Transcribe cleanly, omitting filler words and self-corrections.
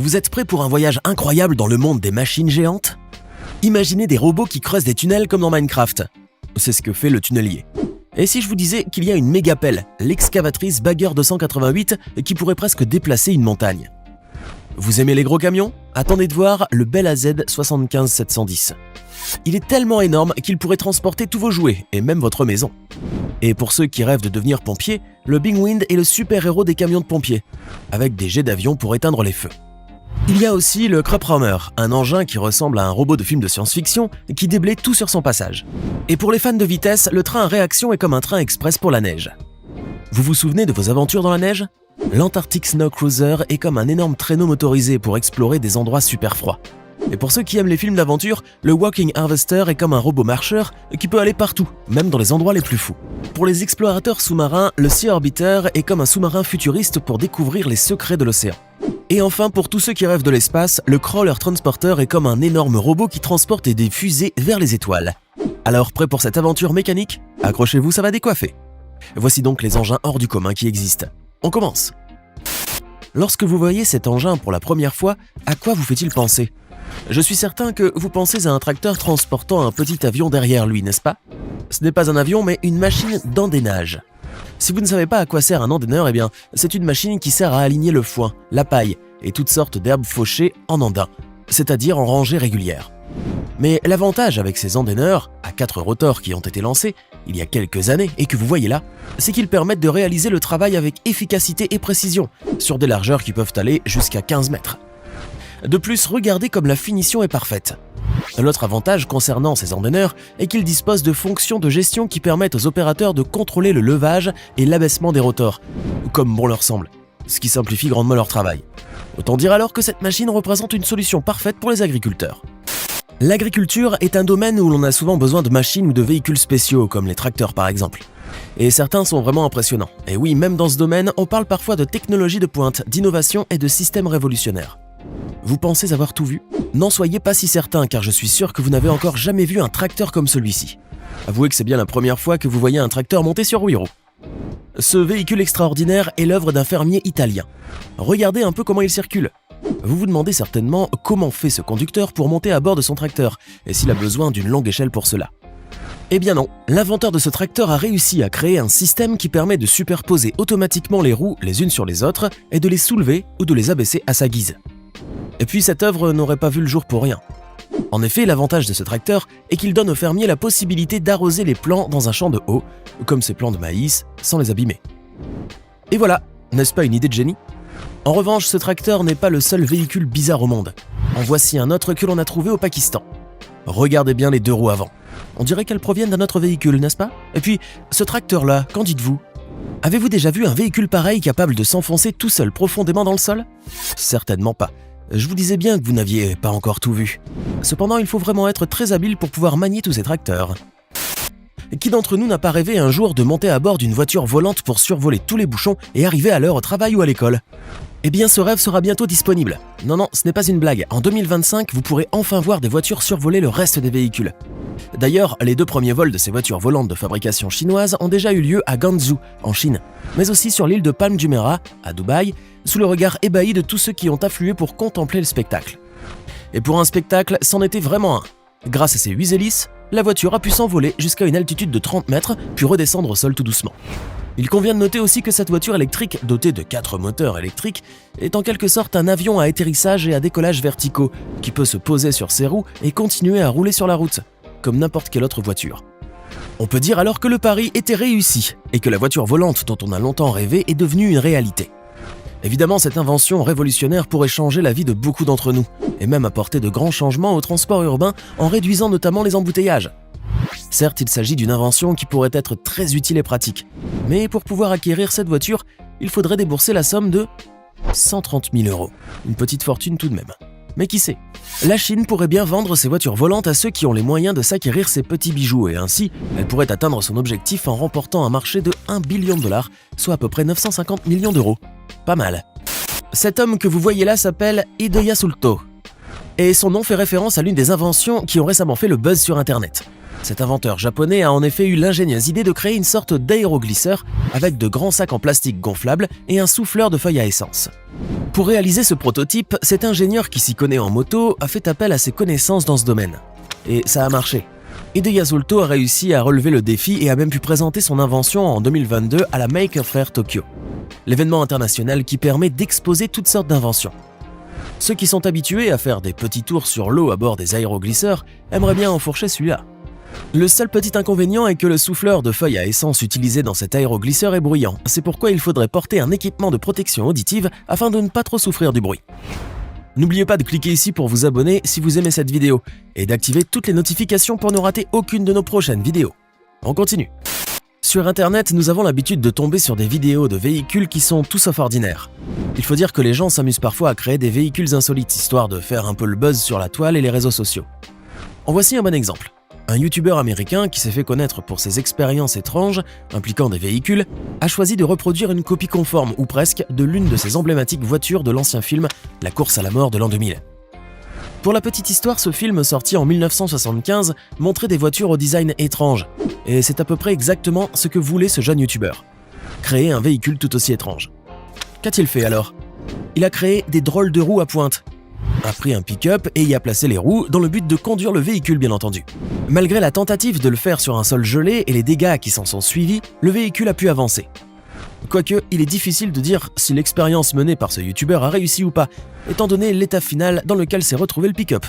Vous êtes prêts pour un voyage incroyable dans le monde des machines géantes? Imaginez des robots qui creusent des tunnels comme dans Minecraft. C'est ce que fait le tunnelier. Et si je vous disais qu'il y a une méga pelle, l'excavatrice Bagger 288, qui pourrait presque déplacer une montagne? Vous aimez les gros camions? Attendez de voir le Bel AZ 75710. Il est tellement énorme qu'il pourrait transporter tous vos jouets, et même votre maison. Et pour ceux qui rêvent de devenir pompiers, le Big Wind est le super-héros des camions de pompiers, avec des jets d'avion pour éteindre les feux. Il y a aussi le Cruprammer, un engin qui ressemble à un robot de film de science-fiction qui déblaye tout sur son passage. Et pour les fans de vitesse, le train à réaction est comme un train express pour la neige. Vous vous souvenez de vos aventures dans la neige? L'Antarctic Snow Cruiser est comme un énorme traîneau motorisé pour explorer des endroits super froids. Et pour ceux qui aiment les films d'aventure, le Walking Harvester est comme un robot marcheur qui peut aller partout, même dans les endroits les plus fous. Pour les explorateurs sous-marins, le Sea Orbiter est comme un sous-marin futuriste pour découvrir les secrets de l'océan. Et enfin, pour tous ceux qui rêvent de l'espace, le Crawler Transporter est comme un énorme robot qui transporte des fusées vers les étoiles. Alors, prêt pour cette aventure mécanique? Accrochez-vous, ça va décoiffer. Voici donc les engins hors du commun qui existent. On commence. Lorsque vous voyez cet engin pour la première fois, à quoi vous fait-il penser? Je suis certain que vous pensez à un tracteur transportant un petit avion derrière lui, n'est-ce pas? Ce n'est pas un avion, mais une machine d'endénage. Si vous ne savez pas à quoi sert un endéneur, eh bien, c'est une machine qui sert à aligner le foin, la paille et toutes sortes d'herbes fauchées en andin, c'est-à-dire en rangées régulières. Mais l'avantage avec ces endéneurs, à 4 rotors qui ont été lancés il y a quelques années et que vous voyez là, c'est qu'ils permettent de réaliser le travail avec efficacité et précision, sur des largeurs qui peuvent aller jusqu'à 15 mètres. De plus, regardez comme la finition est parfaite. L'autre avantage concernant ces endéneurs est qu'ils disposent de fonctions de gestion qui permettent aux opérateurs de contrôler le levage et l'abaissement des rotors, comme bon leur semble, ce qui simplifie grandement leur travail. Autant dire alors que cette machine représente une solution parfaite pour les agriculteurs. L'agriculture est un domaine où l'on a souvent besoin de machines ou de véhicules spéciaux, comme les tracteurs par exemple. Et certains sont vraiment impressionnants. Et oui, même dans ce domaine, on parle parfois de technologie de pointe, d'innovation et de systèmes révolutionnaires. Vous pensez avoir tout vu? N'en soyez pas si certain, car je suis sûr que vous n'avez encore jamais vu un tracteur comme celui-ci. Avouez que c'est bien la première fois que vous voyez un tracteur monté sur 8 roues. Ce véhicule extraordinaire est l'œuvre d'un fermier italien. Regardez un peu comment il circule. Vous vous demandez certainement comment fait ce conducteur pour monter à bord de son tracteur, et s'il a besoin d'une longue échelle pour cela. Eh bien non, l'inventeur de ce tracteur a réussi à créer un système qui permet de superposer automatiquement les roues les unes sur les autres et de les soulever ou de les abaisser à sa guise. Et puis cette œuvre n'aurait pas vu le jour pour rien. En effet, l'avantage de ce tracteur est qu'il donne aux fermiers la possibilité d'arroser les plants dans un champ de haut, comme ces plants de maïs, sans les abîmer. Et voilà, n'est-ce pas une idée de génie? En revanche, ce tracteur n'est pas le seul véhicule bizarre au monde. En voici un autre que l'on a trouvé au Pakistan. Regardez bien les 2 roues avant. On dirait qu'elles proviennent d'un autre véhicule, n'est-ce pas? Et puis, ce tracteur-là, qu'en dites-vous? Avez-vous déjà vu un véhicule pareil capable de s'enfoncer tout seul profondément dans le sol? Certainement pas. Je vous disais bien que vous n'aviez pas encore tout vu. Cependant, il faut vraiment être très habile pour pouvoir manier tous ces tracteurs. Qui d'entre nous n'a pas rêvé un jour de monter à bord d'une voiture volante pour survoler tous les bouchons et arriver à l'heure au travail ou à l'école? Eh bien, ce rêve sera bientôt disponible. Non, ce n'est pas une blague. En 2025, vous pourrez enfin voir des voitures survoler le reste des véhicules. D'ailleurs, les 2 premiers vols de ces voitures volantes de fabrication chinoise ont déjà eu lieu à Guangzhou, en Chine, mais aussi sur l'île de Palm Jumeirah, à Dubaï, sous le regard ébahi de tous ceux qui ont afflué pour contempler le spectacle. Et pour un spectacle, c'en était vraiment un. Grâce à ses 8 hélices, la voiture a pu s'envoler jusqu'à une altitude de 30 mètres, puis redescendre au sol tout doucement. Il convient de noter aussi que cette voiture électrique, dotée de 4 moteurs électriques, est en quelque sorte un avion à atterrissage et à décollage verticaux, qui peut se poser sur ses roues et continuer à rouler sur la route, comme n'importe quelle autre voiture. On peut dire alors que le pari était réussi, et que la voiture volante dont on a longtemps rêvé est devenue une réalité. Évidemment, cette invention révolutionnaire pourrait changer la vie de beaucoup d'entre nous, et même apporter de grands changements au transport urbain en réduisant notamment les embouteillages. Certes, il s'agit d'une invention qui pourrait être très utile et pratique, mais pour pouvoir acquérir cette voiture, il faudrait débourser la somme de 130 000 €. Une petite fortune tout de même. Mais qui sait? La Chine pourrait bien vendre ses voitures volantes à ceux qui ont les moyens de s'acquérir ces petits bijoux, et ainsi, elle pourrait atteindre son objectif en remportant un marché de 1 billion de dollars, soit à peu près 950 millions d'euros. Pas mal. Cet homme que vous voyez là s'appelle Hideyasuto, et son nom fait référence à l'une des inventions qui ont récemment fait le buzz sur Internet. Cet inventeur japonais a en effet eu l'ingénieuse idée de créer une sorte d'aéroglisseur avec de grands sacs en plastique gonflables et un souffleur de feuilles à essence. Pour réaliser ce prototype, cet ingénieur qui s'y connaît en moto a fait appel à ses connaissances dans ce domaine. Et ça a marché. Hide Yasuto a réussi à relever le défi et a même pu présenter son invention en 2022 à la Maker Faire Tokyo, l'événement international qui permet d'exposer toutes sortes d'inventions. Ceux qui sont habitués à faire des petits tours sur l'eau à bord des aéroglisseurs aimeraient bien enfourcher celui-là. Le seul petit inconvénient est que le souffleur de feuilles à essence utilisé dans cet aéroglisseur est bruyant. C'est pourquoi il faudrait porter un équipement de protection auditive afin de ne pas trop souffrir du bruit. N'oubliez pas de cliquer ici pour vous abonner si vous aimez cette vidéo et d'activer toutes les notifications pour ne rater aucune de nos prochaines vidéos. On continue. Sur internet, nous avons l'habitude de tomber sur des vidéos de véhicules qui sont tout sauf ordinaires. Il faut dire que les gens s'amusent parfois à créer des véhicules insolites, histoire de faire un peu le buzz sur la toile et les réseaux sociaux. En voici un bon exemple. Un youtubeur américain qui s'est fait connaître pour ses expériences étranges impliquant des véhicules a choisi de reproduire une copie conforme ou presque de l'une de ses emblématiques voitures de l'ancien film La course à la mort de l'an 2000. Pour la petite histoire, ce film sorti en 1975 montrait des voitures au design étrange, et c'est à peu près exactement ce que voulait ce jeune youtubeur. Créer un véhicule tout aussi étrange. Qu'a-t-il fait alors? Il a créé des drôles de roues à pointe, a pris un pick-up et y a placé les roues dans le but de conduire le véhicule bien entendu. Malgré la tentative de le faire sur un sol gelé et les dégâts qui s'en sont suivis, le véhicule a pu avancer. Quoique, il est difficile de dire si l'expérience menée par ce youtubeur a réussi ou pas, étant donné l'état final dans lequel s'est retrouvé le pick-up.